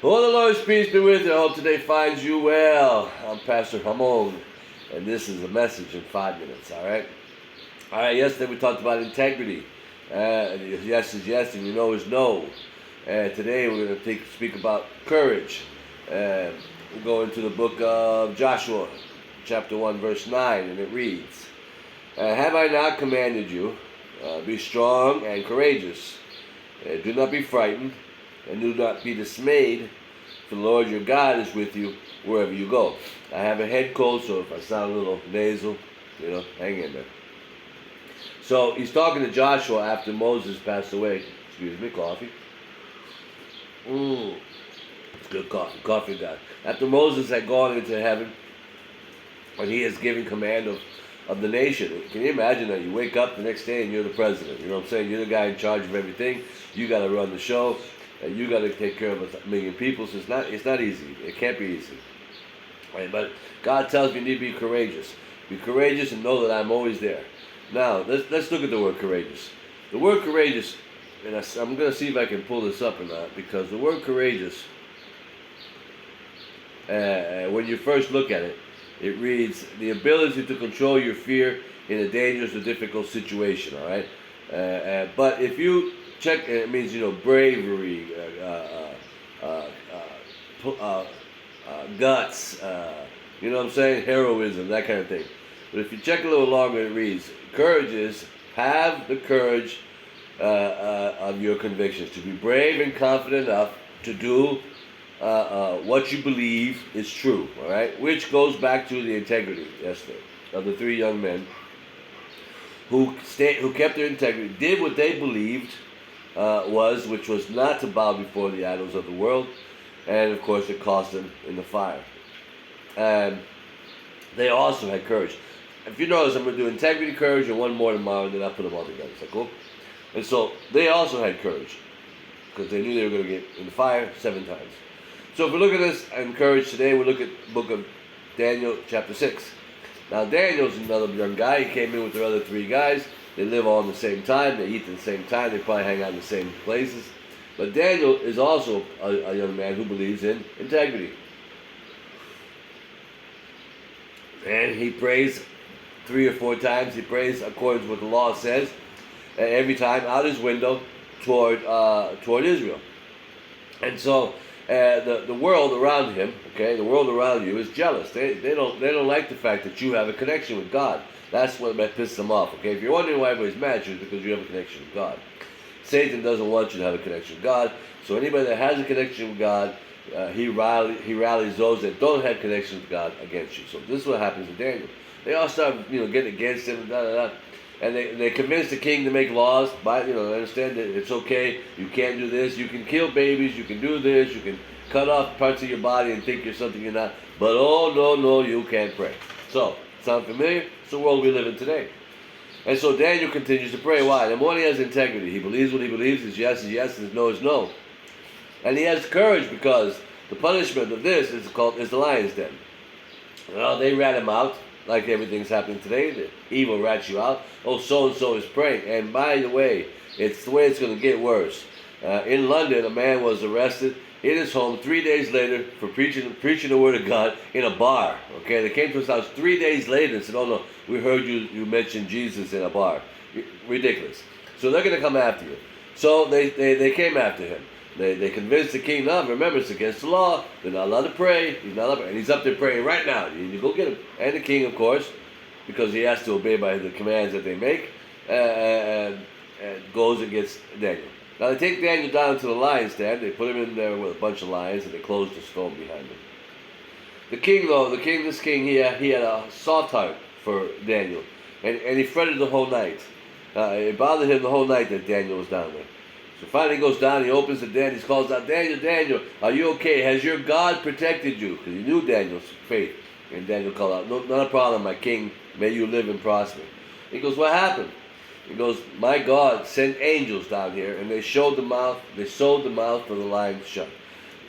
Oh, the Lord's peace be with you. I hope today finds you well. I'm Pastor Hamon, and this is a message in 5 minutes, all right? All right, yesterday we talked about integrity. Yes is yes, and no is no. Today we're going to speak about courage. We go into the book of Joshua, chapter 1, verse 9, and it reads, Have I not commanded you, be strong and courageous. Do not be frightened, and do not be dismayed, for the Lord your God is with you wherever you go. I have a head cold, so if I sound a little nasal, hang in there. So he's talking to Joshua after Moses passed away. Excuse me, coffee. It's good coffee. Coffee guy. After Moses had gone into heaven, and he is giving command of the nation. Can you imagine that? You wake up the next day and you're the president. You know what I'm saying? You're the guy in charge of everything. You got to run the show, and you got to take care of 1 million people. So it's not easy. It can't be easy. Right? But God tells me you need to be courageous. Be courageous and know that I'm always there. Now let's look at the word courageous. The word courageous, and I'm going to see if I can pull this up or not, because the word courageous, when you first look at it, it reads the ability to control your fear in a dangerous or difficult situation. All right, but if you check, it means bravery, guts. You know what I'm saying? Heroism, that kind of thing. But if you check a little longer, it reads courage is have the courage of your convictions, to be brave and confident enough to do what you believe is true, all right? Which goes back to the integrity yesterday of the 3 young men who kept their integrity, did what they believed which was not to bow before the idols of the world, and of course it cost them in the fire. And they also had courage. If you notice, I'm going to do integrity, courage, and one more tomorrow, and then I'll put them all together. Is that cool? And so they also had courage, because they knew they were going to get in the fire 7 times. So if we look at this and courage today, we look at the book of Daniel, chapter 6. Now Daniel's another young guy. He came in with the other 3 guys. They live all at the same time. They eat at the same time. They probably hang out in the same places. But Daniel is also a young man who believes in integrity. And he prays 3 or 4 times. He prays according to what the law says. Every time out his window toward Israel. And so the world around him, okay, the world around you is jealous. They don't like the fact that you have a connection with God. That's what pisses them off. Okay, if you're wondering why everybody's mad, it's because you have a connection with God. Satan doesn't want you to have a connection with God. So anybody that has a connection with God, he rallies those that don't have connection with God against you. So this is what happens to Daniel. They all start getting against him, and they convince the king to make laws. Understand that it's okay. You can't do this. You can kill babies. You can do this. You can cut off parts of your body and think you're something you're not. But oh no, you can't pray. So sound familiar? It's the world we live in today. And so Daniel continues to pray. Why? Number one, he has integrity. He believes what he believes. His yes is yes, and his no is no. And he has courage, because the punishment of this is the lion's den. Well, they rat him out. Like everything's happening today, the evil rats you out. Oh, so-and-so is praying. And by the way, it's the way it's going to get worse. In London, a man was arrested in his home 3 days later for preaching the word of God in a bar. Okay, they came to his house 3 days later and said, "Oh no, we heard you mention Jesus in a bar." Ridiculous. So they're going to come after you. So they came after him. They convinced the king, no, remember, it's against the law. They're not allowed to pray. He's not allowed to pray. And he's up there praying right now. You go get him. And the king, of course, because he has to obey by the commands that they make, and goes and gets Daniel. Now they take Daniel down to the lion's den. They put him in there with a bunch of lions, and they close the stone behind him. The king, though, he had a soft heart for Daniel. And he fretted the whole night. It bothered him the whole night that Daniel was down there. So finally he goes down, he opens the den, he calls out, Daniel, are you okay? Has your God protected you? Because he knew Daniel's faith. And Daniel called out, no, not a problem, my king, may you live and prosper. He goes, what happened? He goes, my God sent angels down here, and they sewed the mouth of the lion shut.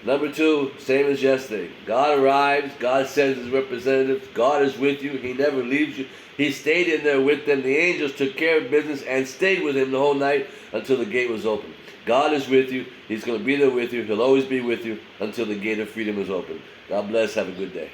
Number 2, same as yesterday. God arrives, God sends his representatives, God is with you, he never leaves you. He stayed in there with them. The angels took care of business and stayed with him the whole night until the gate was open. God is with you. He's going to be there with you. He'll always be with you until the gate of freedom is open. God bless. Have a good day.